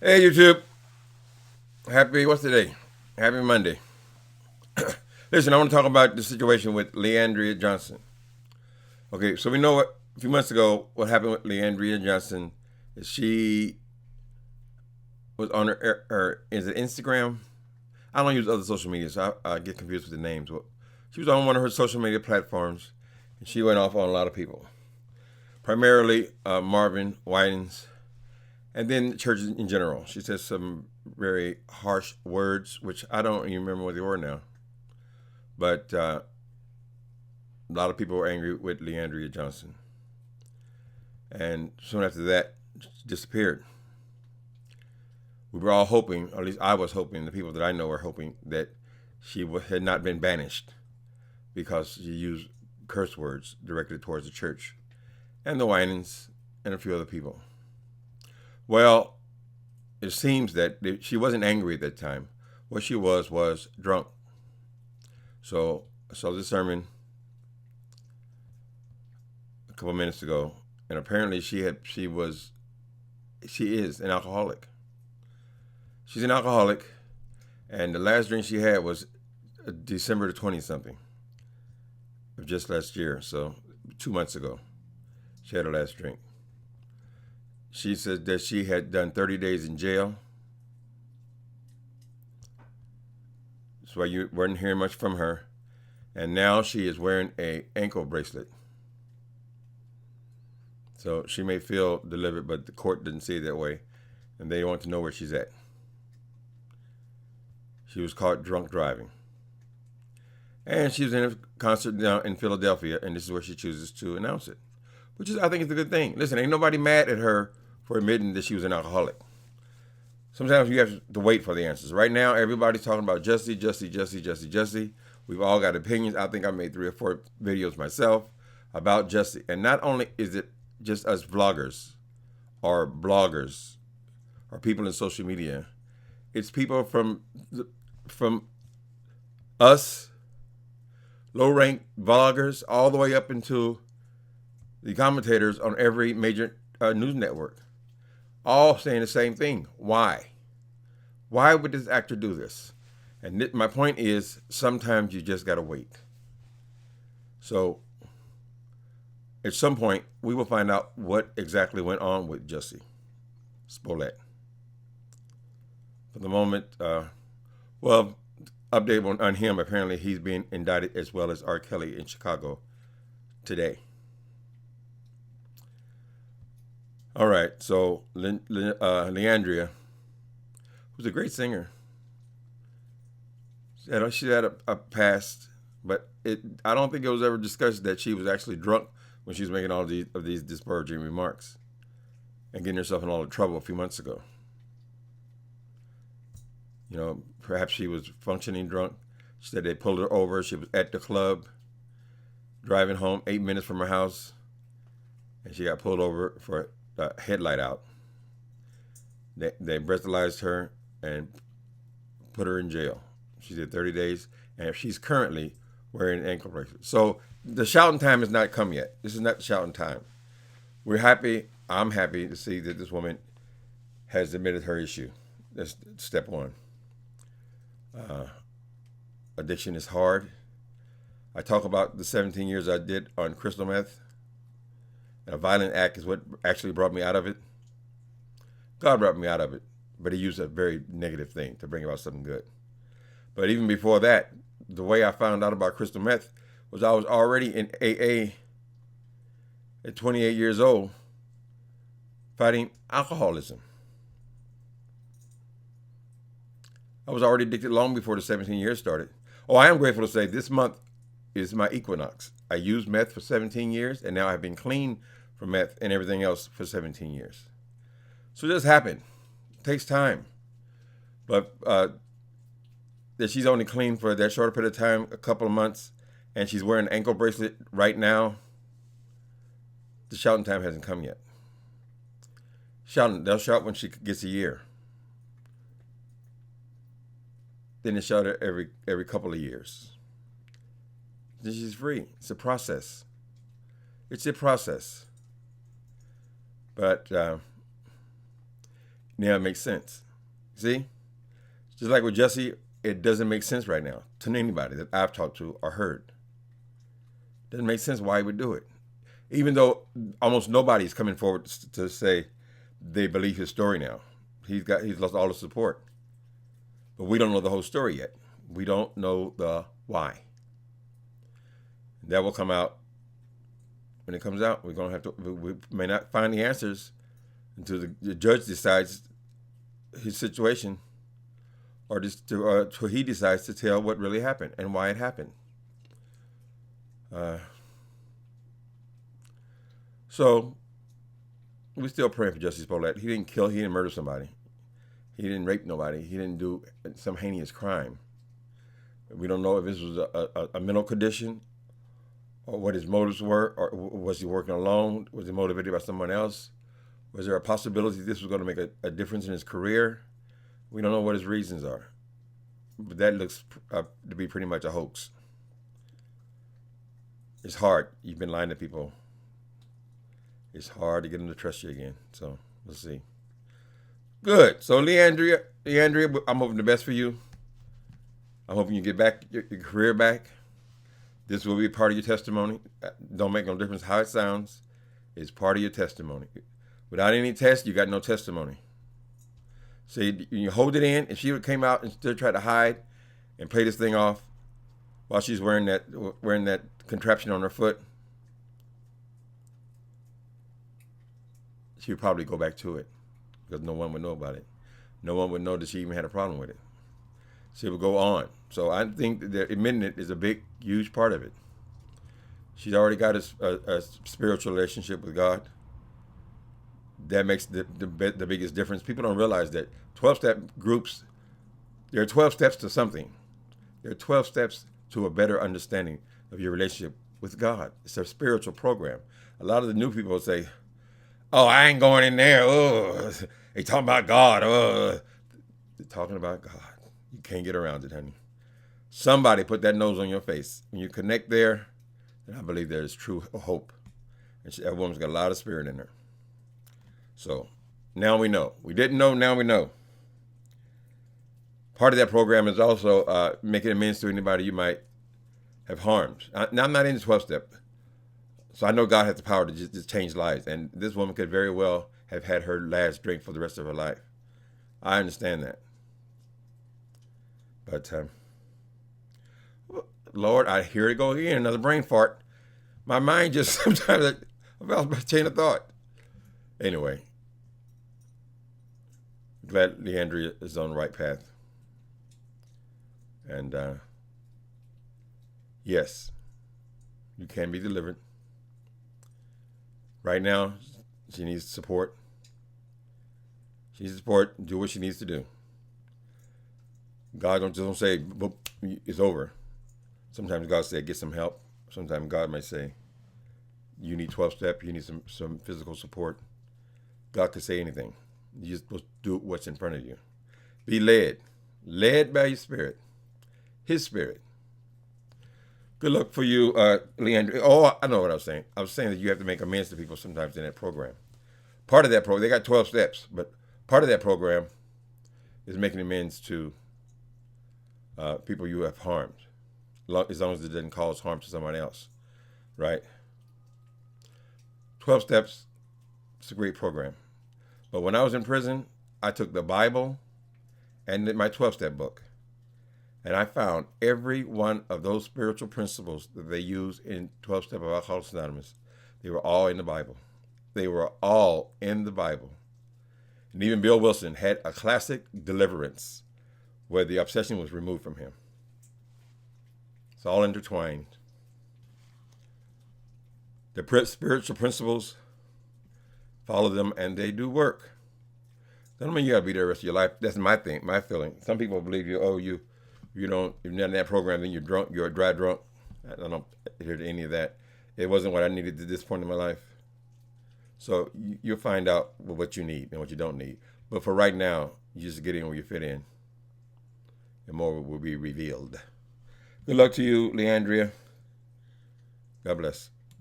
Hey YouTube, what's the day? Happy Monday. Listen, I want to talk about the situation with Leandria Johnson. Okay, so we know what a few months ago what happened with Leandria Johnson is she was on her is it Instagram? I don't use other social media, so I get confused with the names. Well, she was on one of her social media platforms, and she went off on a lot of people, primarily Marvin Winans, and then churches in general. She said some very harsh words, which I don't even remember what they were now. But a lot of people were angry with Leandria Johnson. And soon after that, she disappeared. We were all hoping, or at least I was hoping, the people that I know were hoping, that she had not been banished because she used curse words directed towards the church and the Winans and a few other people. Well, it seems that she wasn't angry at that time. What she was drunk. So I saw this sermon a couple of minutes ago, and apparently she is an alcoholic. She's an alcoholic, and the last drink she had was December the 20 something of just last year. So 2 months ago, she had her last drink. She said that she had done 30 days in jail. That's why you weren't hearing much from her. And now she is wearing a ankle bracelet. So she may feel delivered, but the court didn't see it that way, and they want to know where she's at. She was caught drunk driving. And she was in a concert down in Philadelphia, and this is where she chooses to announce it, which is, I think, is a good thing. Listen, ain't nobody mad at her for admitting that she was an alcoholic. Sometimes you have to wait for the answers. Right now, everybody's talking about Jussie. We've all got opinions. I think I made 3 or 4 videos myself about Jussie. And not only is it just us vloggers or bloggers or people in social media, it's people from us, low-ranked vloggers, all the way up into the commentators on every major news network, all saying the same thing. Why? Why would this actor do this? And my point is, sometimes you just gotta wait. So, at some point, we will find out what exactly went on with Jussie Smollett. For the moment, well, update on him. Apparently, he's being indicted as well as R. Kelly in Chicago today. All right, so Leandria, who's a great singer, she had a past, but I don't think it was ever discussed that she was actually drunk when she was making all of these disparaging remarks and getting herself in all the trouble a few months ago. You know, perhaps she was functioning drunk. She said they pulled her over. She was at the club, driving home 8 minutes from her house, and she got pulled over for a headlight out. They breathalyzed her and put her in jail. She did 30 days, and she's currently wearing an ankle bracelet. So the shouting time has not come yet. This is not the shouting time. We're happy. I'm happy to see that this woman has admitted her issue. That's step one. Addiction is hard. I talk about the 17 years I did on crystal meth. And a violent act is what actually brought me out of it. God brought me out of it, but he used a very negative thing to bring about something good. But even before that, the way I found out about crystal meth was I was already in AA at 28 years old fighting alcoholism. I was already addicted long before the 17 years started. Oh, I am grateful to say this month is my equinox. I used meth for 17 years, and now I've been clean from meth and everything else for 17 years. So this happened. It takes time. But that she's only clean for that short period of time, a couple of months, and she's wearing an ankle bracelet right now, the shouting time hasn't come yet. They'll shout when she gets a year. Then they shout her every couple of years. Then she's free. It's a process. It's a process. But now it makes sense. See? Just like with Jussie, it doesn't make sense right now to anybody that I've talked to or heard. Doesn't make sense why he would do it. Even though almost nobody's coming forward to say they believe his story now. He's lost all the support. But we don't know the whole story yet. We don't know the why. That will come out. When it comes out, we may not find the answers until the judge decides his situation, or he decides to tell what really happened and why it happened. So we're still praying for Jussie Smollett. He didn't murder somebody. He didn't rape nobody. He didn't do some heinous crime. We don't know if this was a mental condition or what his motives were, or was he working alone? Was he motivated by someone else? Was there a possibility this was going to make a difference in his career? We don't know what his reasons are. But that looks to be pretty much a hoax. It's hard. You've been lying to people. It's hard to get them to trust you again. So we'll see. Good. So Leandria, I'm hoping the best for you. I'm hoping you get back your career back. This will be part of your testimony. Don't make no difference how it sounds. It's part of your testimony. Without any test, you got no testimony. So you hold it in. If she would came out and still tried to hide and play this thing off while she's wearing that contraption on her foot, she would probably go back to it because no one would know about it. No one would know that she even had a problem with it. She would go on. So I think that admitting it is a big, huge part of it. She's already got a spiritual relationship with God. That makes the biggest difference. People don't realize that 12-step groups, there are 12 steps to something. There are 12 steps to a better understanding of your relationship with God. It's a spiritual program. A lot of the new people say, oh, I ain't going in there. Oh, they talking about God. Oh, they're talking about God. You can't get around it, honey. Somebody put that nose on your face. When you connect there, then I believe there is true hope. And that woman's got a lot of spirit in her. So now we know. We didn't know, now we know. Part of that program is also making amends to anybody you might have harmed. Now, I'm not in the 12-step. So I know God has the power to just change lives. And this woman could very well have had her last drink for the rest of her life. I understand that. But, Lord, I hear it go again, another brain fart. My mind just sometimes, I lost my chain of thought. Anyway, glad Leandria is on the right path. And, yes, you can be delivered. Right now, she needs support. She needs support. Do what she needs to do. God don't say, it's over. Sometimes God says, get some help. Sometimes God may say, you need 12-step. You need some physical support. God could say anything. You just supposed to do what's in front of you. Be led by your spirit, His spirit. Good luck for you, Leandria. Oh, I know what I was saying. I was saying that you have to make amends to people sometimes in that program. Part of that program, they got 12 steps, but part of that program is making amends to people you have harmed, as long as it doesn't cause harm to someone else, right? 12 steps, it's a great program. But when I was in prison, I took the Bible and my 12-step book. And I found every one of those spiritual principles that they use in 12-step of Alcoholics Anonymous. They were all in the Bible. They were all in the Bible. And even Bill Wilson had a classic deliverance where the obsession was removed from him. It's all intertwined. The spiritual principles, follow them, and they do work. That don't mean you gotta be there the rest of your life. That's my feeling. Some people believe you're not in that program, then you're drunk, you're a dry drunk. I don't adhere to any of that. It wasn't what I needed at this point in my life. So you'll find out what you need and what you don't need. But for right now, you just get in where you fit in. And more will be revealed. Good luck to you, Leandria. God bless.